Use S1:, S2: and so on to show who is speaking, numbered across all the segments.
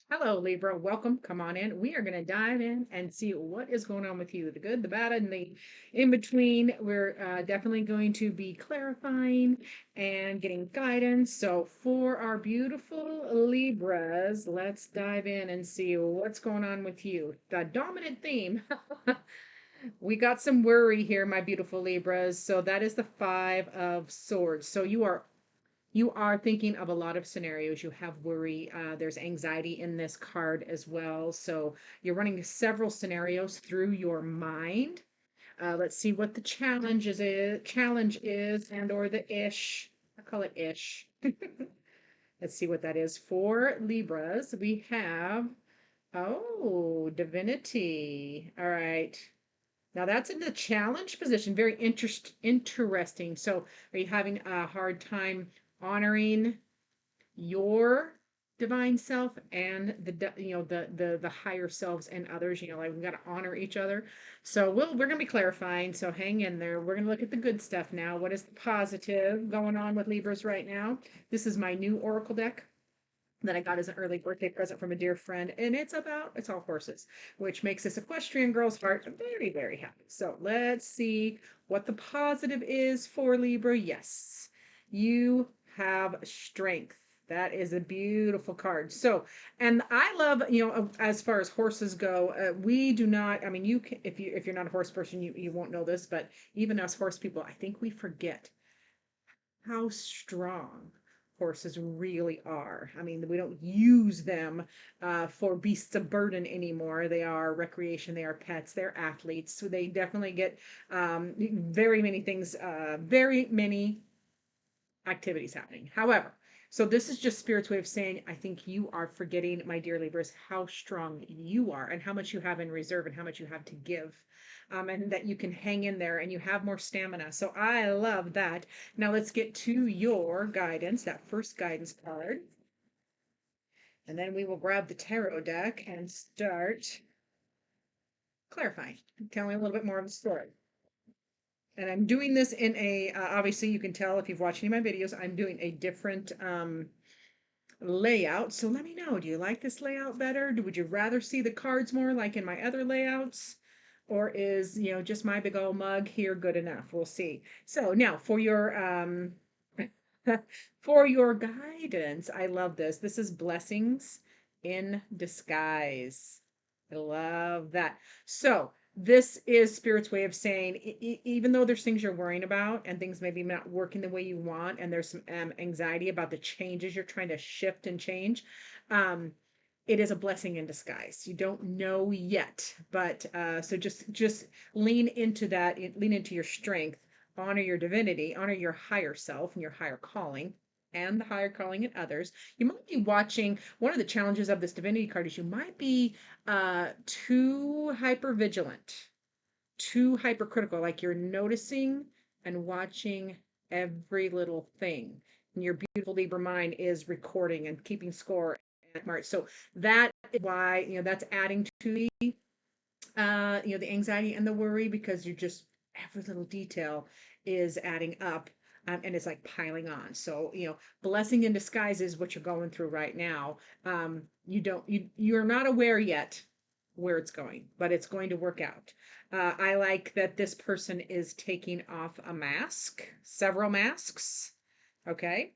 S1: Hello, Libra. Welcome. Come on in. We are going to dive in and see what is going on with you, the good, the bad, and the in between. We're definitely going to be clarifying and getting guidance. So, for our beautiful Libras, let's dive in and see what's going on with you. The dominant theme. We got some worry here, my beautiful Libras. So, that is the Five of Swords. So, you are thinking of a lot of scenarios. You have worry. There's anxiety in this card as well. So you're running several scenarios through your mind. Let's see what the challenge is and or the ish. I call it ish. Let's see what that is for Libras. We have, oh, divinity. All right. Now that's in the challenge position. Very interesting. So are you having a hard time honoring your divine self and the higher selves and others? Like we've got to honor each other. So we're going to be clarifying, so hang in there. We're going to look at the good stuff now. What is the positive going on with Libras right now? This is my new oracle deck that I got as an early birthday present from a dear friend, and it's all horses, which makes this equestrian girl's heart very, very happy. So let's see what the positive is for Libra. Yes, you have strength. That is a beautiful card. So, and I love, as far as horses go, we do not. I mean, you can, if you're not a horse person, you won't know this, but even us horse people, I think we forget how strong horses really are. I mean, we don't use them for beasts of burden anymore. They are recreation, they are pets, they're athletes. So they definitely get very many things, very many activities happening. However, so this is just Spirit's way of saying, I think you are forgetting, my dear Libras, how strong you are and how much you have in reserve and how much you have to give. And that you can hang in there and you have more stamina. So I love that. Now let's get to your guidance, that first guidance card. And then we will grab the tarot deck and start clarifying. Tell me a little bit more of the story. And I'm doing this in a, obviously you can tell if you've watched any of my videos, I'm doing a different layout. So let me know, do you like this layout better? Would you rather see the cards more like in my other layouts? Or is, just my big old mug here good enough? We'll see. So now for your for your guidance, I love this. This is blessings in disguise. I love that. So this is Spirit's way of saying, even though there's things you're worrying about and things maybe not working the way you want, and there's some anxiety about the changes you're trying to shift and change, um, it is a blessing in disguise. You don't know yet, but so just lean into that, lean into your strength, honor your divinity, honor your higher self and your higher calling and the higher calling in others. You might be watching, one of the challenges of this divinity card is you might be too hyper vigilant, too hypercritical, like you're noticing and watching every little thing. And your beautiful Libra mind is recording and keeping score and smart. So that is why, that's adding to the anxiety and the worry, because you're just, every little detail is adding up. And it's like piling on. So, blessing in disguise is what you're going through right now. You're not aware yet where it's going, but it's going to work out. I like that this person is taking off a mask, several masks. Okay.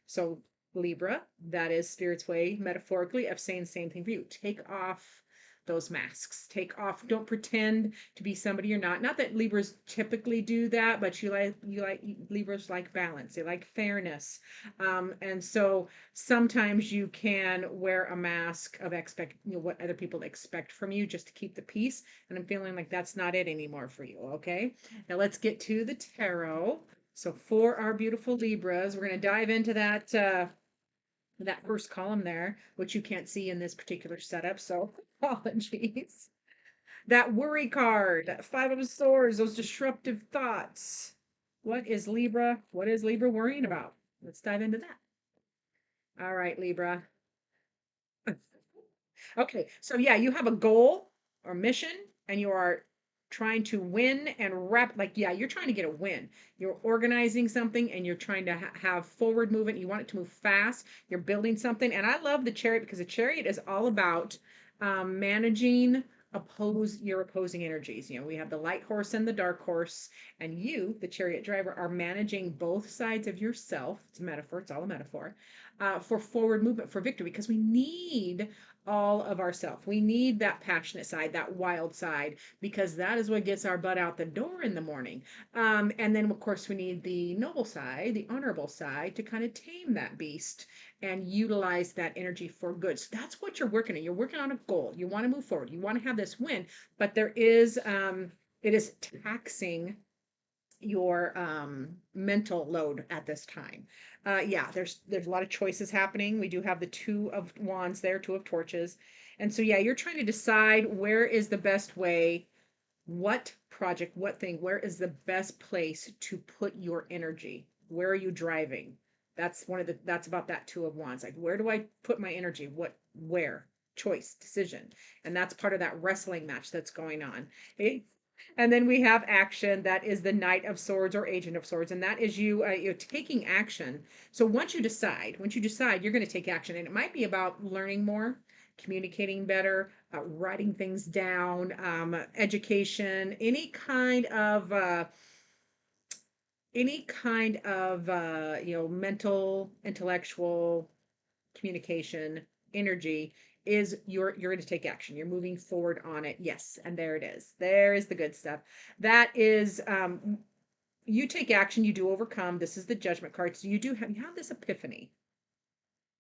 S1: So, Libra, that is Spirit's way, metaphorically, of saying the same thing for you. Take off those masks. Take off. Don't pretend to be somebody you're not. Not that Libras typically do that, but Libras like balance. They like fairness, and so sometimes you can wear a mask of what other people expect from you just to keep the peace. And I'm feeling like that's not it anymore for you. Okay, now let's get to the tarot. So for our beautiful Libras, we're going to dive into that first column there, which you can't see in this particular setup, so apologies. That worry card, Five of Swords, those disruptive thoughts. What is Libra worrying about? Let's dive into that. All right, Libra. Okay, so yeah, you have a goal or mission, and you are trying to win and wrap, like, yeah, you're trying to get a win. You're organizing something and you're trying to have forward movement. You want it to move fast. You're building something. And I love the chariot because the chariot is all about managing your opposing energies. You know, we have the light horse and the dark horse, and you, the chariot driver, are managing both sides of yourself. It's a metaphor, it's all a metaphor, for forward movement, for victory, because we need all of ourself. We need that passionate side, that wild side, because that is what gets our butt out the door in the morning. And then, of course, we need the noble side, the honorable side, to kind of tame that beast and utilize that energy for good. So that's what you're working on. You're working on a goal. You want to move forward. You want to have this win, but it is taxing your mental load at this time. Yeah, there's a lot of choices happening. We do have the two of wands there, two of torches. And so yeah, you're trying to decide where is the best way, what project, what thing, where is the best place to put your energy? Where are you driving? That's about that two of wands. Like, where do I put my energy? Where? Choice, decision. And that's part of that wrestling match that's going on. Okay? And then we have action. That is the Knight of Swords or Agent of Swords, and that is you taking action. So once you decide, you're going to take action, and it might be about learning more, communicating better, writing things down, education, any kind of mental, intellectual communication, energy is you're going to take action. You're moving forward on it. Yes, and there it is. There is the good stuff. That is you take action, you do overcome. This is the Judgment card. So you have this epiphany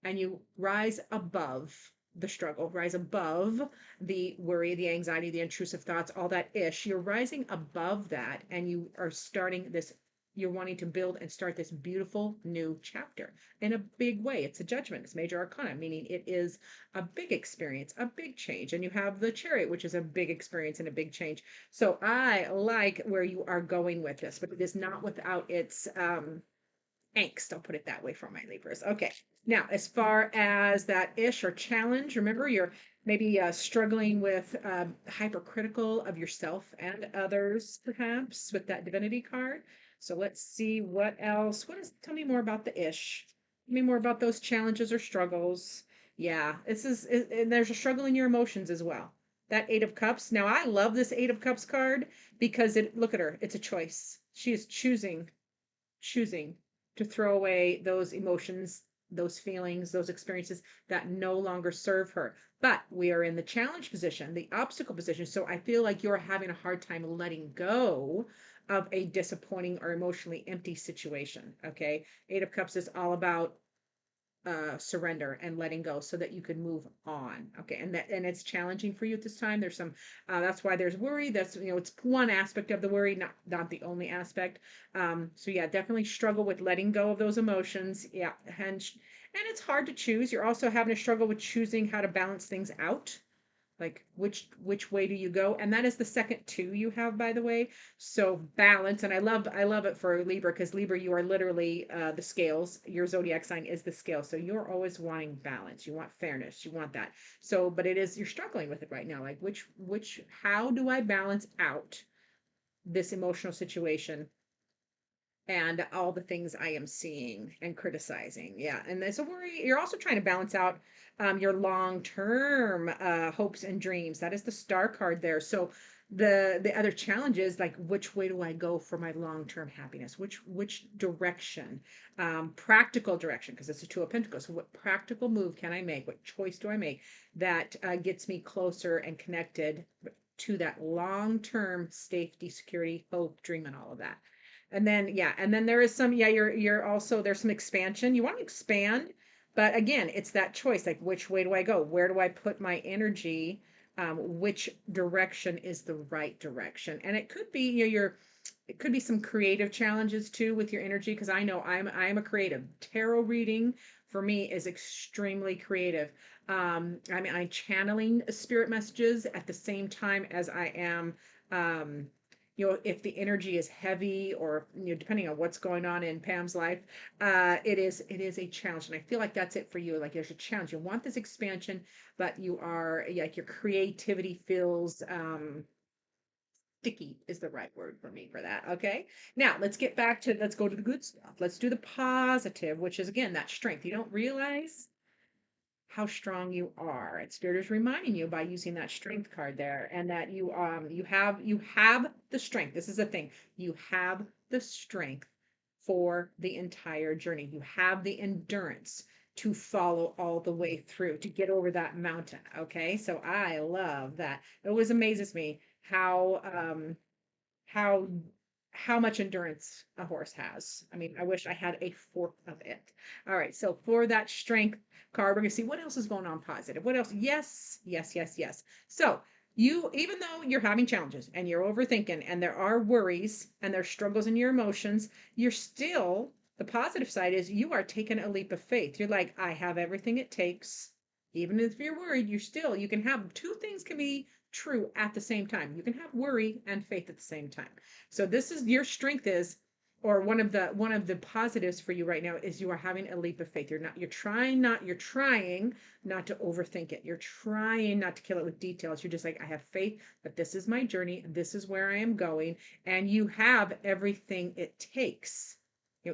S1: and you rise above the struggle, rise above the worry, the anxiety, the intrusive thoughts, all that ish. You're rising above that and you are starting this, you're wanting to build and start this beautiful new chapter in a big way. It's a Judgment, it's major arcana, meaning it is a big experience, a big change. And you have the Chariot, which is a big experience and a big change. So I like where you are going with this, but it is not without its angst. I'll put it that way for my Libras. Okay. Now, as far as that ish or challenge, remember you're maybe struggling with hypercritical of yourself and others, perhaps, with that divinity card. So let's see what else. Tell me more about the ish. Tell me more about those challenges or struggles. Yeah, and there's a struggle in your emotions as well. That Eight of Cups. Now, I love this Eight of Cups card because look at her. It's a choice. She is choosing to throw away those emotions, those feelings, those experiences that no longer serve her. But we are in the challenge position, the obstacle position. So I feel like you're having a hard time letting go of a disappointing or emotionally empty situation. Okay. Eight of Cups is all about surrender and letting go so that you can move on. Okay. And it's challenging for you at this time. There's some that's why there's worry. That's, it's one aspect of the worry, not the only aspect. So yeah, definitely struggle with letting go of those emotions. Yeah. And it's hard to choose. You're also having a struggle with choosing how to balance things out, like which way do you go. And that is the second two you have, by the way. So balance. And I love it for Libra, because Libra, you are literally the scales. Your zodiac sign is the scale, so you're always wanting balance, you want fairness, you want that. So but you're struggling with it right now, like which how do I balance out this emotional situation and all the things I am seeing and criticizing. Yeah. And there's a worry. You're also trying to balance out your long term hopes and dreams. That is the Star card there. So the other challenge is, like, which way do I go for my long term happiness? Which direction? Practical direction, because it's a Two of Pentacles. So what practical move can I make? What choice do I make that gets me closer and connected to that long term safety, security, hope, dream, and all of that? And then yeah, and then there is some, yeah, you're also, there's some expansion. You want to expand, but again, it's that choice, like which way do I go? Where do I put my energy? Which direction is the right direction? And it could be, it could be some creative challenges too with your energy, because I know I'm a creative. Tarot reading for me is extremely creative. I mean, I'm channeling spirit messages at the same time as I am if the energy is heavy, or depending on what's going on in Pam's life, it is a challenge. And I feel like that's it for you. Like, there's a challenge. You want this expansion, but you are, yeah, like, your creativity feels sticky is the right word for me for that. Okay. Now let's go to the good stuff. Let's do the positive, which is again that strength. You don't realize how strong you are. And Spirit is reminding you by using that strength card there, and that you have the strength. This is the thing. You have the strength for the entire journey. You have the endurance to follow all the way through, to get over that mountain. Okay. So I love that. It always amazes me how how much endurance a horse has. I mean, I wish I had a fourth of it. All right, so for that strength card, we're gonna see what else is going on positive. What else? Yes, yes, yes, yes. So you, even though you're having challenges and you're overthinking and there are worries and there's struggles in your emotions, you're still, the positive side is you are taking a leap of faith. You're like, I have everything it takes. Even if you're worried, you can have two things can be true at the same time. You can have worry and faith at the same time. So this is your strength is, or one of the positives for you right now is you are having a leap of faith. You're trying not to overthink it. You're trying not to kill it with details. You're just like, I have faith that this is my journey, this is where I am going, and you have everything it takes.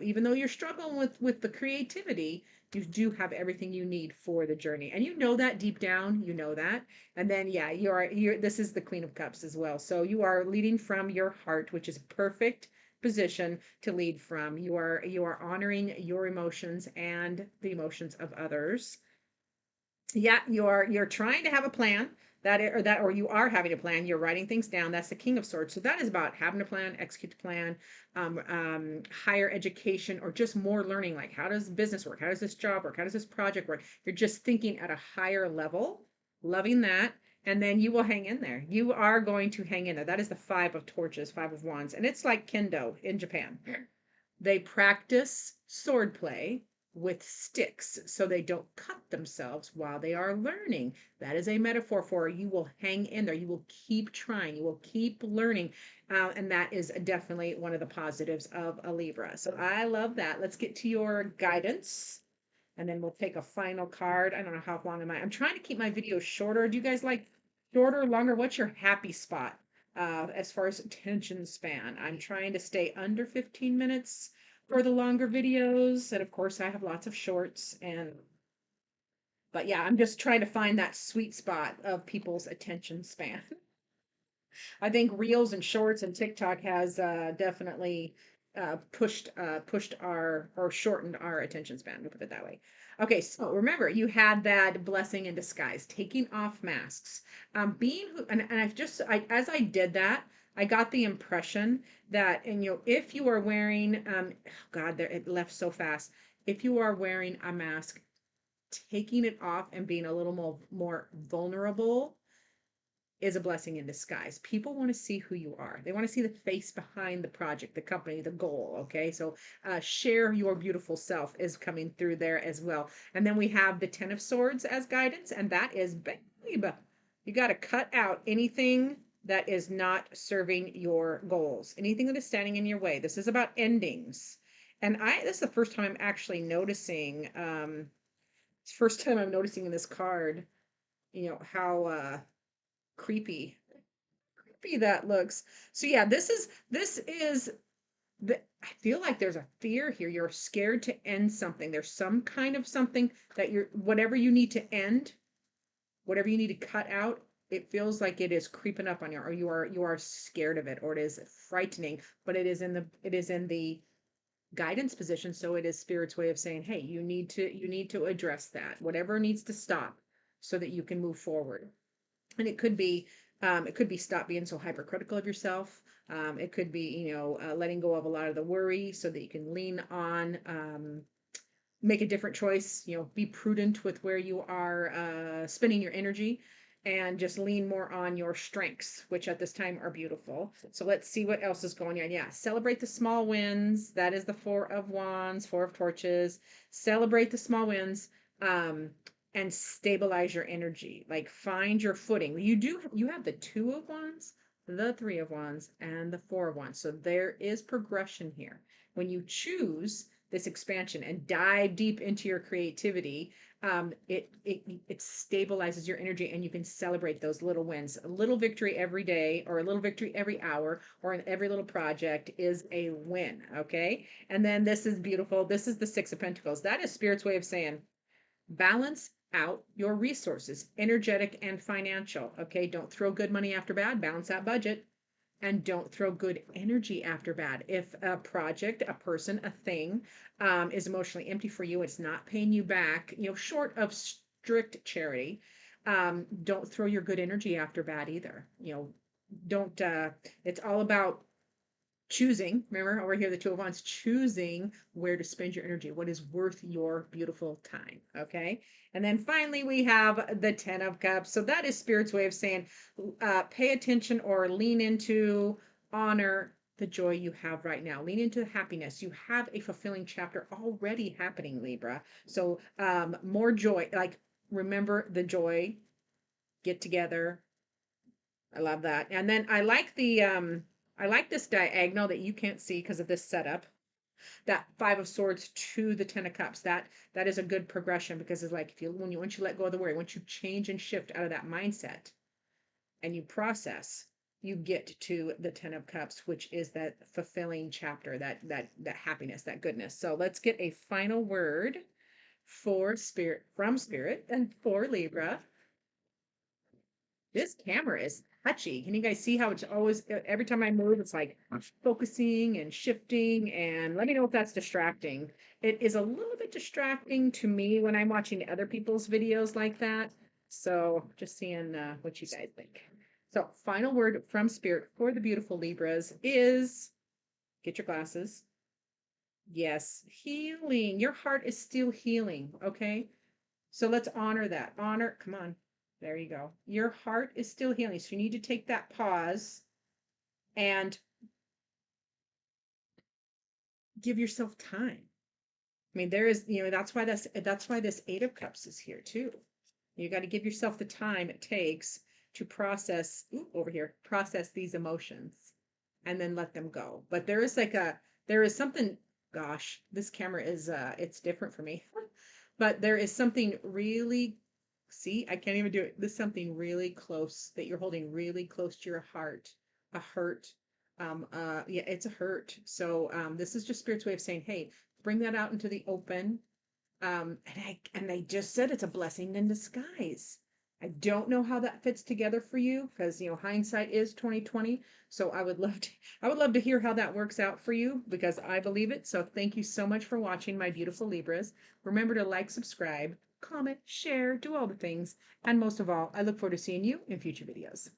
S1: Even though you're struggling with the creativity, you do have everything you need for the journey. And you know that deep down, you know that. And then yeah, you're this is the Queen of Cups as well. So you are leading from your heart, which is perfect position to lead from. You are honoring your emotions and the emotions of others. Yeah, you're trying to have a plan or you are having a plan. You're writing things down. That's the King of Swords. So that is about having a plan, execute the plan, higher education, or just more learning. Like, how does business work? How does this job work? How does this project work? You're just thinking at a higher level, loving that. And then you will hang in there. You are going to hang in there. That is the Five of Torches, Five of Wands. And it's like kendo in Japan. They practice swordplay with sticks so they don't cut themselves while they are learning. That is a metaphor for you will hang in there. You will keep trying. You will keep learning. And that is definitely one of the positives of a Libra. So I love that. Let's get to your guidance. And then we'll take a final card. I don't know how long am I. I'm trying to keep my videos shorter. Do you guys like shorter, longer? What's your happy spot as far as attention span? I'm trying to stay under 15 minutes for the longer videos. And of course, I have lots of shorts. But yeah, I'm just trying to find that sweet spot of people's attention span. I think Reels and Shorts and TikTok has definitely pushed our or shortened our attention span. We'll put it that way. Okay, so remember you had that blessing in disguise, taking off masks, being who, and as I did that, I got the impression that, and if you are wearing, oh God, there it left so fast. If you are wearing a mask, taking it off and being a little more vulnerable is a blessing in disguise. People want to see who you are. They want to see the face behind the project, the company, the goal. Okay. So share your beautiful self is coming through there as well. And then we have the Ten of Swords as guidance. And that is, babe, you got to cut out anything that is not serving your goals, anything that is standing in your way. This is about endings. And this is the first time I'm actually noticing, first time I'm noticing in this card, how, creepy that looks. So yeah, this is I feel like there's a fear here. You're scared to end something. There's some kind of something that whatever you need to end, whatever you need to cut out, it feels like it is creeping up on you, or you are scared of it, or it is frightening, but it is in the guidance position. So it is Spirit's way of saying, hey, you need to address that. Whatever needs to stop so that you can move forward. And it could be stop being so hypercritical of yourself. It could be, letting go of a lot of the worry so that you can lean on, make a different choice, be prudent with where you are spending your energy, and just lean more on your strengths, which at this time are beautiful. So let's see what else is going on. Yeah, celebrate the small wins. That is the Four of Wands, Four of Torches. Celebrate the small wins. And stabilize your energy, like find your footing. You have the Two of Wands, the Three of Wands, and the Four of Wands. So there is progression here. When you choose, this expansion and dive deep into your creativity, it stabilizes your energy, and you can celebrate those little wins. A little victory every day, or a little victory every hour, or in every little project is a win. Okay. And then this is beautiful. This is the Six of Pentacles. That is Spirit's way of saying balance out your resources, energetic and financial. Okay. Don't throw good money after bad, balance that budget. And don't throw good energy after bad. If a project, a person, a thing is emotionally empty for you, it's not paying you back, short of strict charity, don't throw your good energy after bad either. Don't, it's all about choosing. Remember over here, the Two of Wands, choosing where to spend your energy, what is worth your beautiful time. Okay. And then finally, we have the Ten of Cups. So that is Spirit's way of saying, pay attention or lean into, honor the joy you have right now. Lean into happiness. You have a fulfilling chapter already happening, Libra. So more joy, like remember the joy, get together. I love that. And then I like this diagonal that you can't see because of this setup. That Five of Swords to the Ten of Cups. That is a good progression, because it's like, once you let go of the worry, once you change and shift out of that mindset and you process, you get to the Ten of Cups, which is that fulfilling chapter, that happiness, that goodness. So let's get a final word for Spirit, from Spirit, and for Libra. This camera is touchy. Can you guys see how it's always, every time I move, it's like focusing and shifting? And let me know if that's distracting. It is a little bit distracting to me when I'm watching other people's videos like that. So just seeing what you guys think. So final word from Spirit for the beautiful Libras is, get your glasses. Yes, healing. Your heart is still healing. Okay. So let's honor that. Honor, come on. There you go. Your heart is still healing. So you need to take that pause and give yourself time. I mean, there is, that's why this Eight of Cups is here too. You got to give yourself the time it takes to process, over here, process these emotions and then let them go. But there is something, gosh, this camera is, it's different for me, but there is something really, see, I can't even do it. There's something really close that you're holding really close to your heart, a hurt. Yeah, it's a hurt. So, this is just Spirit's way of saying, hey, bring that out into the open. And I just said it's a blessing in disguise. I don't know how that fits together for you, because hindsight is 2020. So I would love to hear how that works out for you, because I believe it. So thank you so much for watching, my beautiful Libras. Remember to like, subscribe, comment, share, do all the things. And most of all, I look forward to seeing you in future videos.